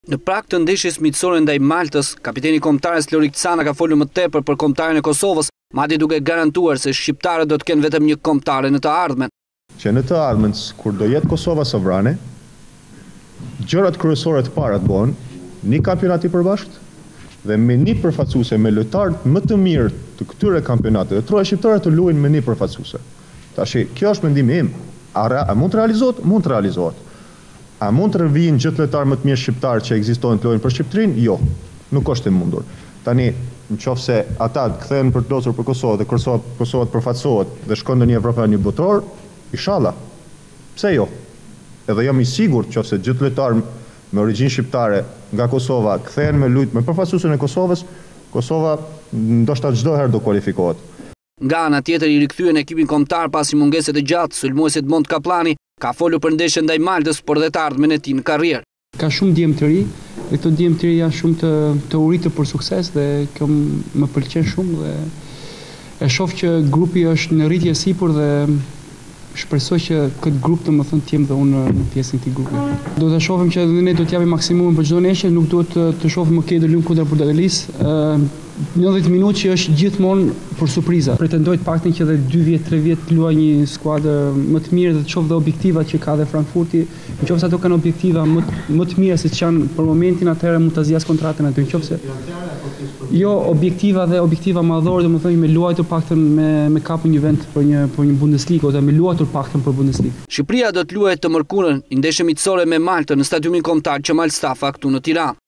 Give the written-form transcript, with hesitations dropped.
Në prag të ndeshjes miqësore ndaj Maltës, kapiteni i kombëtares Lorik Cana ka folur më tepër për kombëtaren e Kosovës, madje duke garantuar se shqiptarët do të kenë vetëm një kombëtare në të ardhmen. Që në të ardhmen, kur do jetë Kosova sovrane, gjërat kryesore të para të bëhen një kampionat i përbashkët dhe me një përfaqësuese me lojtarët më të mirë të këtyre kampionateve. Troja shqiptare të luajnë me një përfaqësuese. Tash kjo është mendimi im. A mund të realizohet? Mund të realizohet. A mund të rrvijnë gjithë lojtarë më të mirë shqiptarë që ekzistojnë të lojnë për Shqipërinë? Jo, nuk është e mundur. Tani, nëse ata kthehen për të losur për Kosovë dhe Kosova të përfaqësohet dhe shkon në një evropian një botror, inshallah. Pse jo? Edhe jam i sigurt nëse gjithë lojtarë me origjinë shqiptare nga Kosova kthehen me lujt me përfaqësuesin e Kosovës, Kosova ndoshta çdo herë do kualifikohet. Nga ana tjetër, i rikthyen ekipin kombëtar pasi mungesat e gjatë, sulmuesi Edmond Kaplani ka folur për ndeshjen ndaj Maltës, por dhe të ardhmen e tij në karrierë. Ka shumë djem të ri, dhe këto djem të ri janë shumë të uritur për sukses dhe kjo më pëlqen shumë dhe e shoh që grupi është në rritje sipër dhe shpresoj që këtë grup të t'jem dhe unë në pjesën e këtij grupi. Do të shohim që ne do t'japim maksimumin për çdo ndeshje, nuk duhet të shohim më keq lumë kundër Portugalisë. 90 minutë që është gjithmonë për surpriza. Pretendoj të paktën që edhe 2 vjet, 3 vjet luaj një skuadër më të mirë dhe të shoh dhe objektivat që ka dhe Frankfurti. Nëse ato kanë objektiva më të mira se ç'janë për momentin, atëherë mund ta zgjas kontratën aty. Nëse jo objektiva dhe objektiva madhore, domethënë me luajtur paktën me kapur një vend për një Bundesliga ose me luajtur paktën për Bundesliga. Shqipëria do të luajë të mërkurën një ndeshje miqësore me Maltën në stadiumin kombëtar Qemal Stafa këtu në Tiranë.